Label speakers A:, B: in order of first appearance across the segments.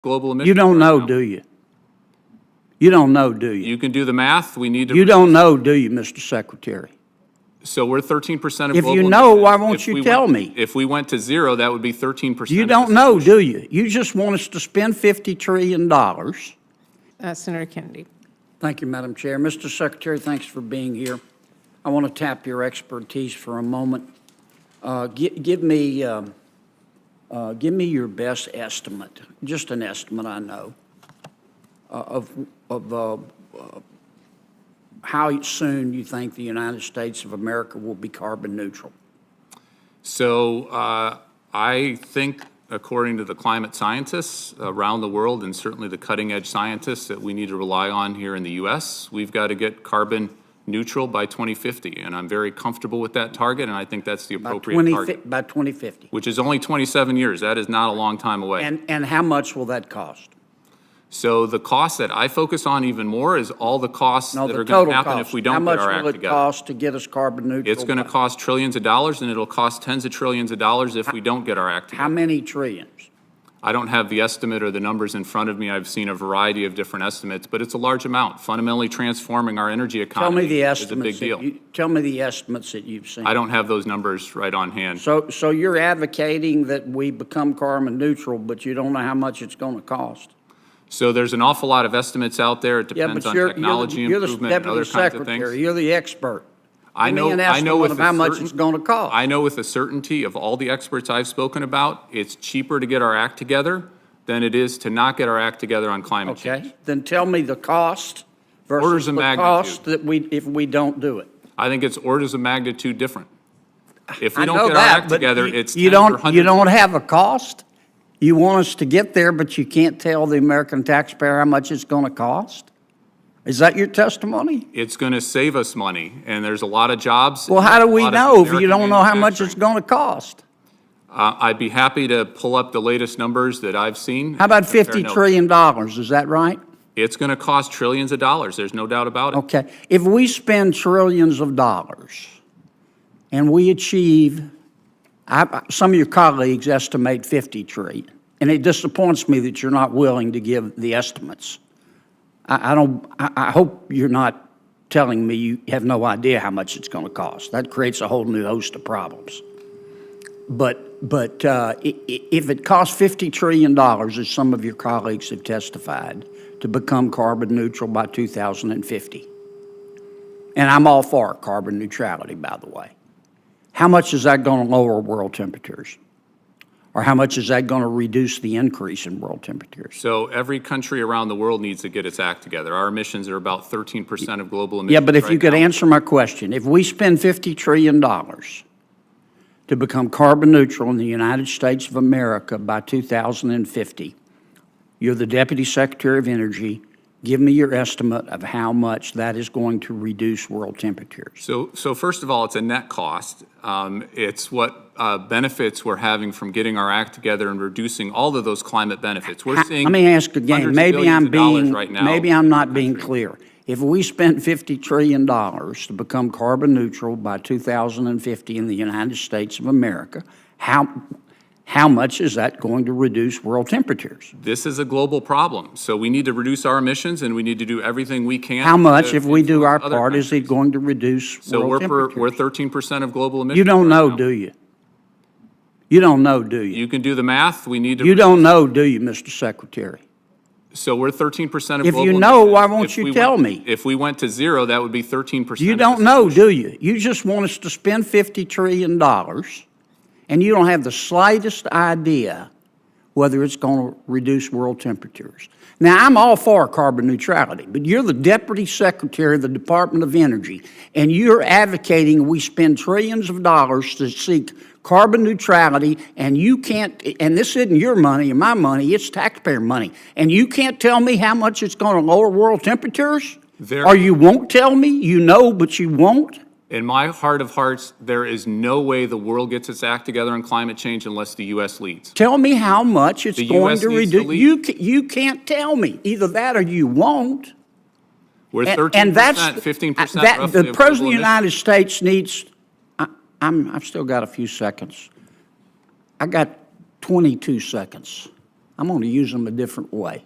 A: global emissions.
B: You don't
A: right
B: know,
A: now.
B: do you? You don't know, do you?
A: You can do the math. We need to.
B: You don't know, do you, Mr. Secretary?
A: So we're 13% of
B: If
A: global
B: you know,
A: emissions.
B: why won't
A: If
B: you
A: we
B: tell
A: went-
B: me?
A: If we went to zero, that would be 13%.
B: You
A: of the
B: don't know,
A: solution.
B: do you? You just want us to spend $50 trillion.
C: Senator Kennedy.
B: Thank you, Madam Chair. Mr. Secretary, thanks for being here. I want to tap your expertise for a moment. Give me your best estimate, just an estimate, I know, of how soon you think the United States of America will be carbon neutral.
A: So I think, according to the climate scientists around the world, and certainly the cutting-edge scientists that we need to rely on here in the U.S., we've got to get carbon neutral by 2050, and I'm very comfortable with that target, and I think that's the appropriate target.
B: By 2050.
A: Which is only 27 years. That is not a long time away.
B: And how much will that cost?
A: So the cost that I focus on even more is all the costs
B: No,
A: that
B: the
A: are going
B: total
A: to happen
B: cost.
A: if we don't get our act
B: How much will it
A: together.
B: cost to get us carbon neutral?
A: It's going to cost trillions of dollars, and it'll cost tens of trillions of dollars if we don't get our act together.
B: How many trillions?
A: I don't have the estimate or the numbers in front of me. I've seen a variety of different estimates, but it's a large amount. Fundamentally transforming our energy
B: Tell me
A: economy
B: the
A: is a big
B: estimates.
A: deal.
B: Tell me the estimates that you've seen.
A: I don't have those numbers right on hand.
B: So you're advocating that we become carbon neutral, but you don't know how much it's going to cost.
A: So there's an awful lot of estimates out there. It
B: Yeah,
A: depends
B: but
A: on
B: you're
A: technology
B: the
A: improvement and other
B: deputy
A: kinds of
B: secretary.
A: things.
B: You're the expert.
A: I
B: Give me
A: know,
B: an
A: I know
B: estimate
A: with
B: of
A: a
B: how much
A: certain-
B: it's going to cost.
A: I know with the certainty of all the experts I've spoken about, it's cheaper to get our act together than it is to not get our act together on climate change.
B: Okay, then tell me the cost
A: Orders
B: versus
A: of
B: the
A: magnitude.
B: cost that if we don't do it.
A: I think it's orders of magnitude different. If we
B: I
A: don't
B: know
A: get our
B: that,
A: act
B: but
A: together,
B: you-
A: it's
B: you
A: tens or
B: don't
A: hundreds.
B: you don't have a cost. You want us to get there, but you can't tell the American taxpayer how much it's going to cost. Is that your testimony?
A: It's going to save us money, and there's a lot of jobs.
B: Well, how do
A: a
B: we
A: lot of
B: know if you
A: American
B: don't know how much it's
A: manufacturing.
B: going to cost?
A: I'd be happy to pull up the latest numbers that I've seen.
B: How about
A: Compare
B: $50
A: notes.
B: trillion? Is that right?
A: It's going to cost trillions of dollars. There's no doubt about it.
B: Okay. If we spend trillions of dollars and we achieve, some of your colleagues estimate 50 trillion, and it disappoints me that you're not willing to give the estimates. I hope you're not telling me you have no idea how much it's going to cost. That creates a whole new host of problems. But if it costs $50 trillion, as some of your colleagues have testified, to become carbon neutral by 2050, and I'm all for carbon neutrality, by the way, how much is that going to lower world temperatures? Or how much is that going to reduce the increase in world temperatures?
A: So every country around the world needs to get its act together. Our emissions are about 13% of global emissions.
B: Yeah, but if you
A: right
B: could
A: now.
B: answer my question, if we spend $50 trillion to become carbon neutral in the United States of America by 2050, you're the Deputy Secretary of Energy. Give me your estimate of how much that is going to reduce world temperatures.
A: So first of all, it's a net cost. It's what benefits we're having from getting our act together and reducing all of those climate benefits. We're seeing.
B: Let me ask again.
A: hundreds of
B: Maybe
A: billions
B: I'm
A: of dollars
B: being,
A: right now
B: maybe I'm not
A: in the
B: being
A: country.
B: clear. If we spent $50 trillion to become carbon neutral by 2050 in the United States of America, how much is that going to reduce world temperatures?
A: This is a global problem. So we need to reduce our emissions, and we need to do everything we can.
B: How much,
A: to
B: if we do our
A: influence other
B: part, is it
A: countries.
B: going to reduce
A: So
B: world
A: we're
B: temperatures?
A: 13% of global emissions.
B: You don't
A: right
B: know,
A: now.
B: do you? You don't know, do you?
A: You can do the math. We need to.
B: You don't know, do you, Mr. Secretary?
A: So we're 13% of
B: If
A: global
B: you know,
A: emissions.
B: why won't
A: If
B: you
A: we
B: tell
A: went-
B: me?
A: If we went to zero, that would be 13%.
B: You
A: of
B: don't
A: the
B: know,
A: solution.
B: do you? You just want us to spend $50 trillion, and you don't have the slightest idea whether it's going to reduce world temperatures. Now, I'm all for carbon neutrality, but you're the Deputy Secretary of the Department of Energy, and you're advocating we spend trillions of dollars to seek carbon neutrality, and you can't, and this isn't your money or my money, it's taxpayer money, and you can't tell me how much it's going to lower world temperatures? Or you won't tell me? You know, but you won't?
A: In my heart of hearts, there is no way the world gets its act together on climate change unless the U.S. leads.
B: Tell me how much it's
A: The
B: going
A: US
B: to
A: needs to
B: reduce.
A: lead.
B: You can't tell me. Either that or you won't.
A: We're
B: And
A: 13%,
B: that's
A: 15%
B: that
A: roughly
B: the
A: of
B: President
A: global
B: of the
A: emissions.
B: United States needs. I've still got a few seconds. I got 22 seconds. I'm going to use them a different way.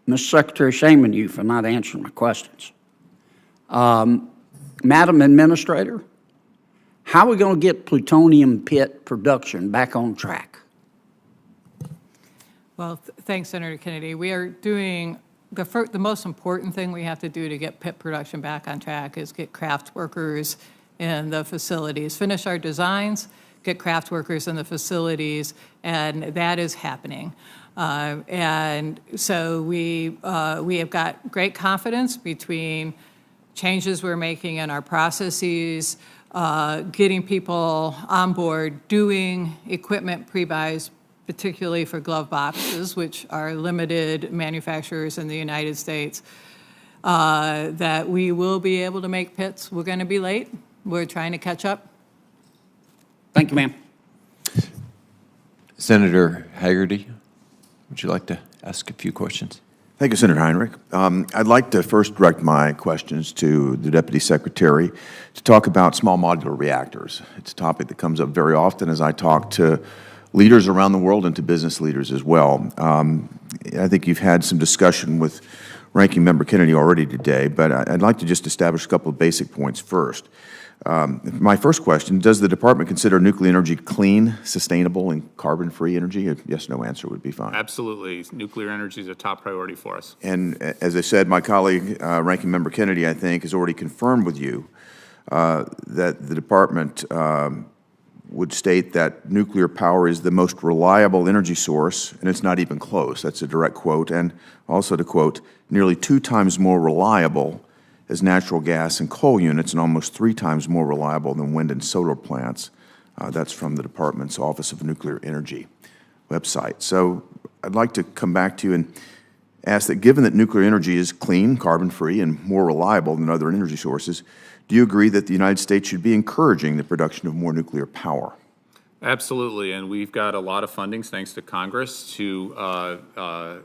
B: Mr. Secretary, shaming you for not answering my questions. Madam Administrator, how are we going to get plutonium pit production back on track?
D: Well, thanks, Senator Kennedy. We are doing, the most important thing we have to do to get pit production back on track is get craft workers in the facilities, finish our designs, get craft workers in the facilities, and that is happening. And so we have got great confidence between changes we're making in our processes, getting people on board, doing equipment pre-buys, particularly for glove boxes, which are limited manufacturers in the United States, that we will be able to make pits. We're going to be late. We're trying to catch up.
B: Thank you, ma'am.
E: Senator Haggerty, would you like to ask a few questions?
F: Thank you, Senator Heinrich. I'd like to first direct my questions to the Deputy Secretary to talk about small modular reactors. It's a topic that comes up very often as I talk to leaders around the world and to business leaders as well. I think you've had some discussion with Ranking Member Kennedy already today, but I'd like to just establish a couple of basic points first. My first question, does the Department consider nuclear energy clean, sustainable, and carbon-free energy? A yes/no answer would be fine.
A: Absolutely. Nuclear energy is a top priority for us.
F: And as I said, my colleague, Ranking Member Kennedy, I think, has already confirmed with you that the Department would state that nuclear power is the most reliable energy source, and it's not even close. That's a direct quote. And also to quote, nearly 2 times more reliable as natural gas and coal units, and almost 3 times more reliable than wind and solar plants. That's from the Department's Office of Nuclear Energy website. So I'd like to come back to you and ask that given that nuclear energy is clean, carbon-free, and more reliable than other energy sources, do you agree that the United States should be encouraging the production of more nuclear power?
A: Absolutely, and we've got a lot of fundings, thanks to Congress, to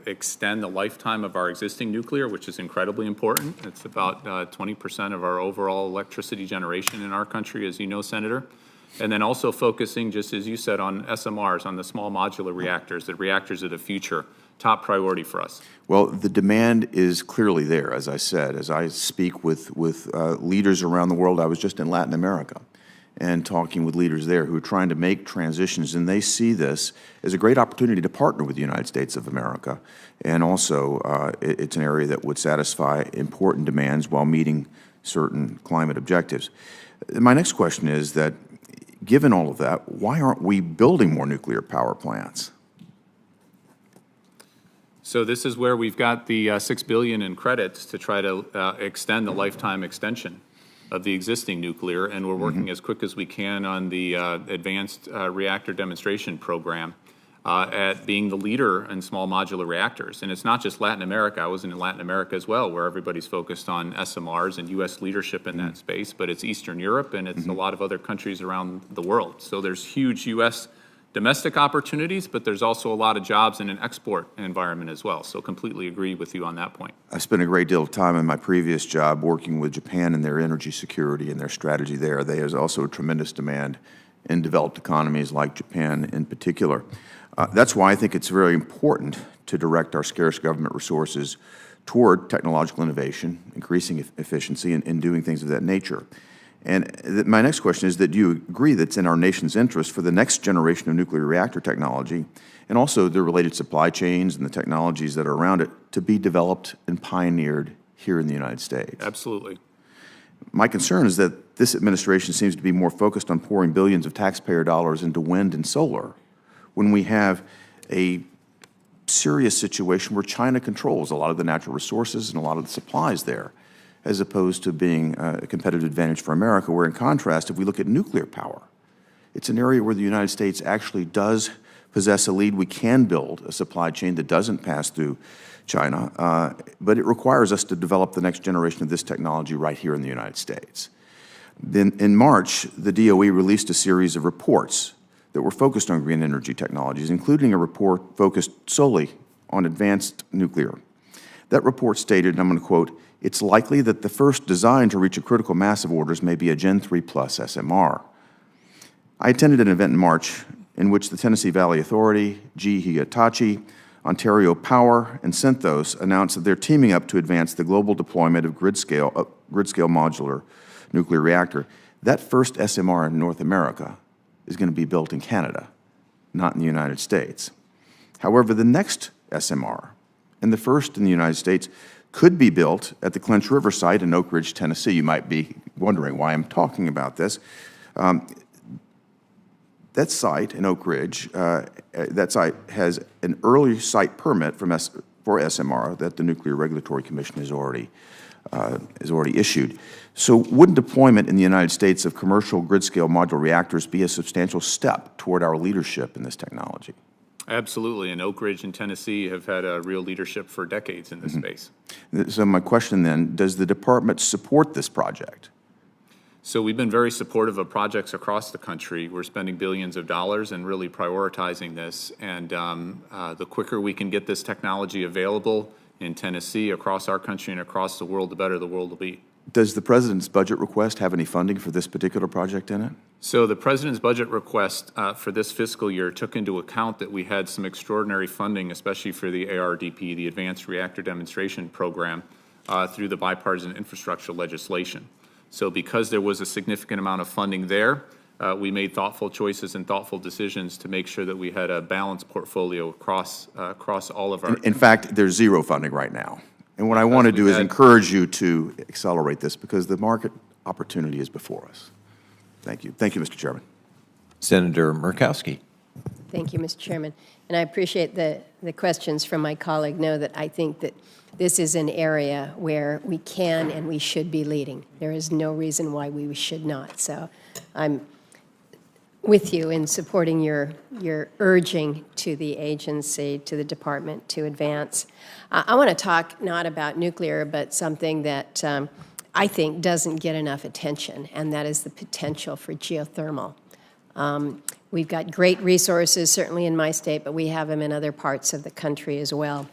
A: extend the lifetime of our existing nuclear, which is incredibly important. It's about 20% of our overall electricity generation in our country, as you know, Senator. And then also focusing, just as you said, on SMRs, on the small modular reactors, the reactors of the future. Top priority for us.
F: Well, the demand is clearly there, as I said. As I speak with leaders around the world, I was just in Latin America and talking with leaders there who are trying to make transitions, and they see this as a great opportunity to partner with the United States of America. And also, it's an area that would satisfy important demands while meeting certain climate objectives. My next question is that, given all of that, why aren't we building more nuclear power plants?
A: So this is where we've got the $6 billion in credits to try to extend the lifetime extension of the existing nuclear, and we're working as quick as we can on the Advanced Reactor Demonstration Program at being the leader in small modular reactors. And it's not just Latin America. I was in Latin America as well, where everybody's focused on SMRs and U.S. leadership in that space, but it's Eastern Europe and it's a lot of other countries around the world. So there's huge U.S. domestic opportunities, but there's also a lot of jobs in an export environment as well. So completely agree with you on that point.
F: I spent a great deal of time in my previous job working with Japan and their energy security and their strategy there. There's also a tremendous demand in developed economies like Japan in particular. That's why I think it's very important to direct our scarce government resources toward technological innovation, increasing efficiency, and doing things of that nature. And my next question is that do you agree that it's in our nation's interest for the next generation of nuclear reactor technology and also the related supply chains and the technologies that are around it to be developed and pioneered here in the United States?
A: Absolutely.
F: My concern is that this administration seems to be more focused on pouring billions of taxpayer dollars into wind and solar when we have a serious situation where China controls a lot of the natural resources and a lot of the supplies there, as opposed to being a competitive advantage for America, where in contrast, if we look at nuclear power, it's an area where the United States actually does possess a lead. We can build a supply chain that doesn't pass through China, but it requires us to develop the next generation of this technology right here in the United States. Then in March, the DOE released a series of reports that were focused on green energy technologies, including a report focused solely on advanced nuclear. That report stated, and I'm going to quote, "It's likely that the first design to reach a critical mass of orders may be a Gen 3 plus SMR." I attended an event in March in which the Tennessee Valley Authority, GE Hitachi, Ontario Power, and Synthos announced that they're teaming up to advance the global deployment of grid-scale modular nuclear reactor. That first SMR in North America is going to be built in Canada, not in the United States. However, the next SMR, and the first in the United States, could be built at the Clinch River site in Oak Ridge, Tennessee. You might be wondering why I'm talking about this. That site in Oak Ridge, that site has an early site permit for SMR that the Nuclear Regulatory Commission has already issued. So would deployment in the United States of commercial grid-scale modular reactors be a substantial step toward our leadership in this technology?
A: Absolutely, and Oak Ridge and Tennessee have had a real leadership for decades in this space.
F: So my question then, does the department support this project?
A: So we've been very supportive of projects across the country. We're spending billions of dollars and really prioritizing this. And the quicker we can get this technology available in Tennessee, across our country, and across the world, the better the world will be.
F: Does the President's budget request have any funding for this particular project in it?
A: So the President's budget request for this fiscal year took into account that we had some extraordinary funding, especially for the ARDP, the Advanced Reactor Demonstration Program, through the bipartisan infrastructure legislation. So because there was a significant amount of funding there, we made thoughtful choices and thoughtful decisions to make sure that we had a balanced portfolio across all of our...
F: In fact, there's zero funding right now. And what I want to do is encourage you to accelerate this because the market opportunity is before us. Thank you. Thank you, Mr. Chairman.
E: Senator Murkowski.
G: Thank you, Mr. Chairman. And I appreciate the questions from my colleague. Know that I think that this is an area where we can and we should be leading. There is no reason why we should not. So I'm with you in supporting your urging to the agency, to the department, to advance. I want to talk not about nuclear, but something that I think doesn't get enough attention, and that is the potential for geothermal. We've got great resources, certainly in my state, but we have them in other parts of the country as well.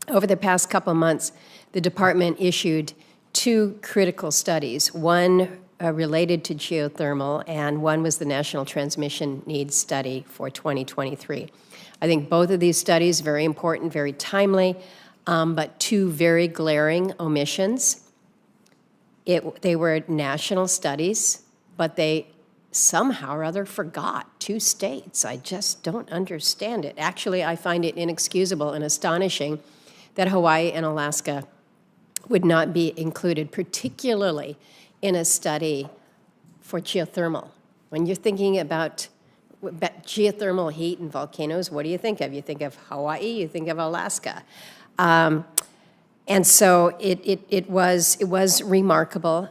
G: Over the past couple months, the department issued 2 critical studies, one related to geothermal, and one was the National Transmission Needs Study for 2023. I think both of these studies, very important, very timely, but 2 very glaring omissions. They were national studies, but they somehow or other forgot 2 states. I just don't understand it. Actually, I find it inexcusable and astonishing that Hawaii and Alaska would not be included, particularly in a study for geothermal. When you're thinking about geothermal heat and volcanoes, what do you think of? You think of Hawaii, you think of Alaska. And so it was remarkable.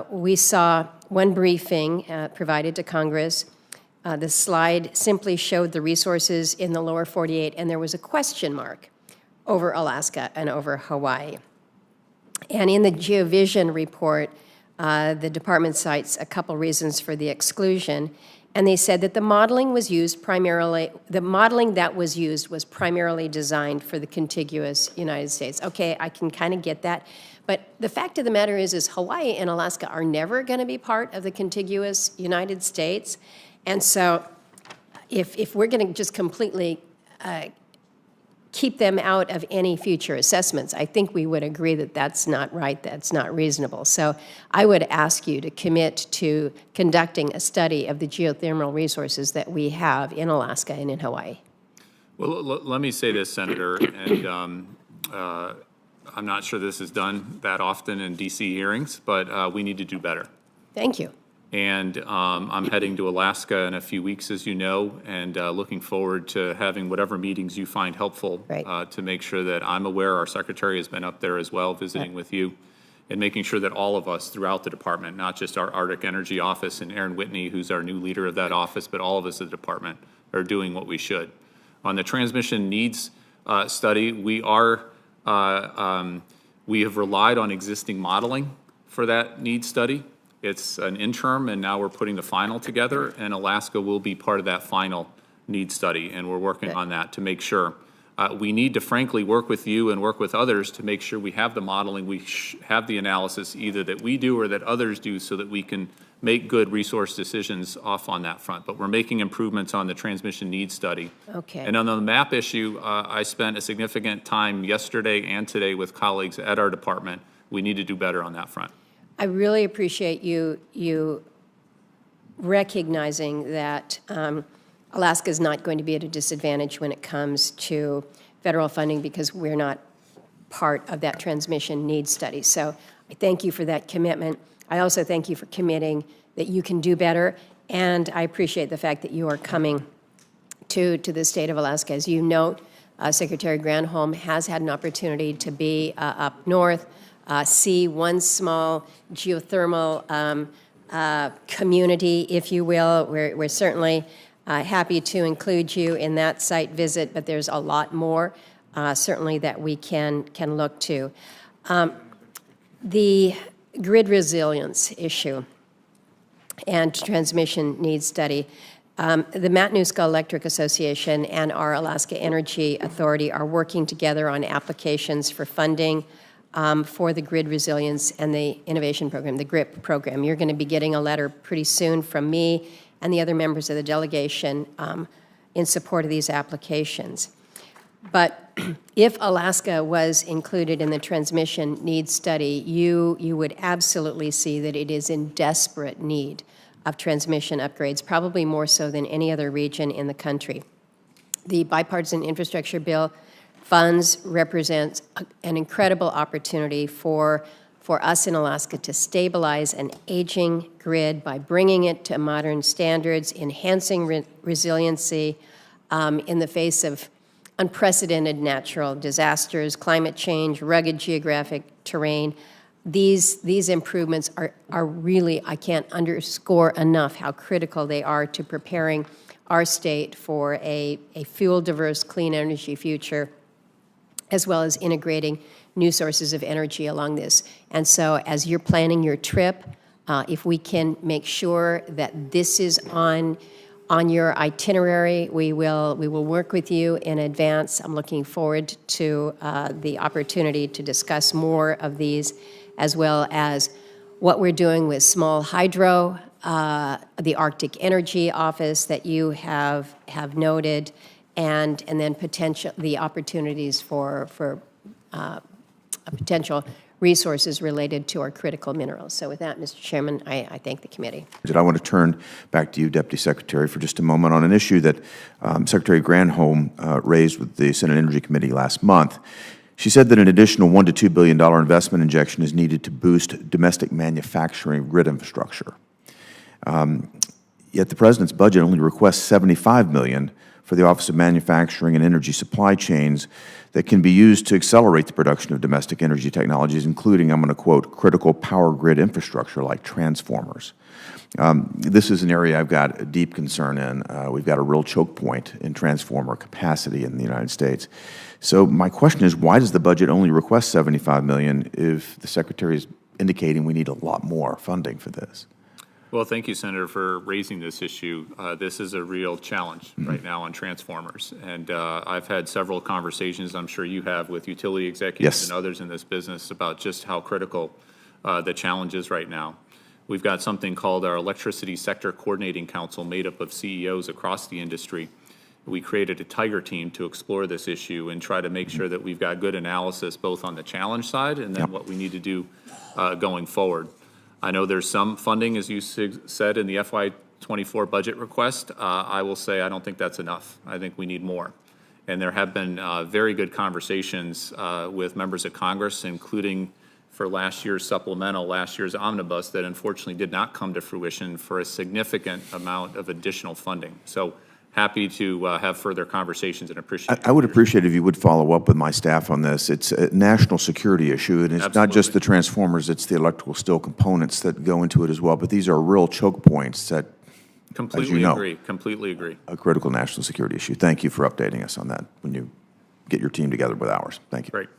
G: We saw one briefing provided to Congress. The slide simply showed the resources in the lower 48, and there was a question mark over Alaska and over Hawaii. And in the GeoVision report, the department cites a couple reasons for the exclusion, and they said that the modeling was used primarily, the modeling that was used was primarily designed for the contiguous United States. Okay, I can kind of get that, but the fact of the matter is Hawaii and Alaska are never going to be part of the contiguous United States, and so if we're going to just completely keep them out of any future assessments, I think we would agree that that's not right, that's not reasonable. So I would ask you to commit to conducting a study of the geothermal resources that we have in Alaska and in Hawaii.
A: Well, let me say this, Senator, and I'm not sure this is done that often in DC hearings, but we need to do better.
G: Thank you.
A: And I'm heading to Alaska in a few weeks, as you know, and looking forward to having whatever meetings you find helpful to make sure that I'm aware. Our secretary has been up there as well, visiting with you, and making sure that all of us throughout the department, not just our Arctic Energy Office and Aaron Whitney, who's our new leader of that office, but all of us at the department are doing what we should. On the transmission needs study, we have relied on existing modeling for that needs study. It's an interim, and now we're putting the final together, and Alaska will be part of that final need study, and we're working on that to make sure. We need to, frankly, work with you and work with others to make sure we have the modeling, we have the analysis either that we do or that others do so that we can make good resource decisions off on that front. But we're making improvements on the transmission needs study.
G: Okay.
A: And on the map issue, I spent a significant time yesterday and today with colleagues at our department. We need to do better on that front.
G: I really appreciate you recognizing that Alaska is not going to be at a disadvantage when it comes to federal funding because we're not part of that transmission needs study. So I thank you for that commitment. I also thank you for committing that you can do better, and I appreciate the fact that you are coming to the state of Alaska. As you note, Secretary Granholm has had an opportunity to be up north, see one small geothermal community, if you will. We're certainly happy to include you in that site visit, but there's a lot more certainly that we can look to. The grid resilience issue and transmission needs study. The Matanuska Electric Association and our Alaska Energy Authority are working together on applications for funding for the grid resilience and the innovation program, the GRIP program. You're going to be getting a letter pretty soon from me and the other members of the delegation in support of these applications. But if Alaska was included in the transmission needs study, you would absolutely see that it is in desperate need of transmission upgrades, probably more so than any other region in the country. The bipartisan infrastructure bill funds represents an incredible opportunity for us in Alaska to stabilize an aging grid by bringing it to modern standards, enhancing resiliency in the face of unprecedented natural disasters, climate change, rugged geographic terrain. These improvements are really, I can't underscore enough how critical they are to preparing our state for a fuel-diverse, clean energy future, as well as integrating new sources of energy along this. And so as you're planning your trip, if we can make sure that this is on your itinerary, we will work with you in advance. I'm looking forward to the opportunity to discuss more of these, as well as what we're doing with small hydro, the Arctic Energy Office that you have noted, and then the opportunities for potential resources related to our critical minerals. So with that, Mr. Chairman, I thank the committee.
F: I want to turn back to you, Deputy Secretary, for just a moment on an issue that Secretary Granholm raised with the Senate Energy Committee last month. She said that an additional $1 to $2 billion investment injection is needed to boost domestic manufacturing grid infrastructure. Yet the President's budget only requests $75 million for the Office of Manufacturing and Energy Supply Chains that can be used to accelerate the production of domestic energy technologies, including, I'm going to quote, critical power grid infrastructure like transformers. This is an area I've got a deep concern in. We've got a real choke point in transformer capacity in the United States. So my question is, why does the budget only request $75 million if the Secretary is indicating we need a lot more funding for this?
A: Well, thank you, Senator, for raising this issue. This is a real challenge right now on transformers. And I've had several conversations, I'm sure you have, with utility executives and others in this business about just how critical the challenge is right now. We've got something called our Electricity Sector Coordinating Council made up of CEOs across the industry. We created a tiger team to explore this issue and try to make sure that we've got good analysis both on the challenge side and then what we need to do going forward. I know there's some funding, as you said, in the FY24 budget request. I will say I don't think that's enough. I think we need more. And there have been very good conversations with members of Congress, including for last year's supplemental, last year's omnibus, that unfortunately did not come to fruition for a significant amount of additional funding. So happy to have further conversations and appreciate
F: I would appreciate if you would follow up with my staff on this. It's a national security issue, and it's not just the transformers, it's the electrical steel components that go into it as well. But these are real choke points that, as you know,
A: completely agree.
F: A critical national security issue. Thank you for updating us on that when you get your team together with ours. Thank you.
A: Great.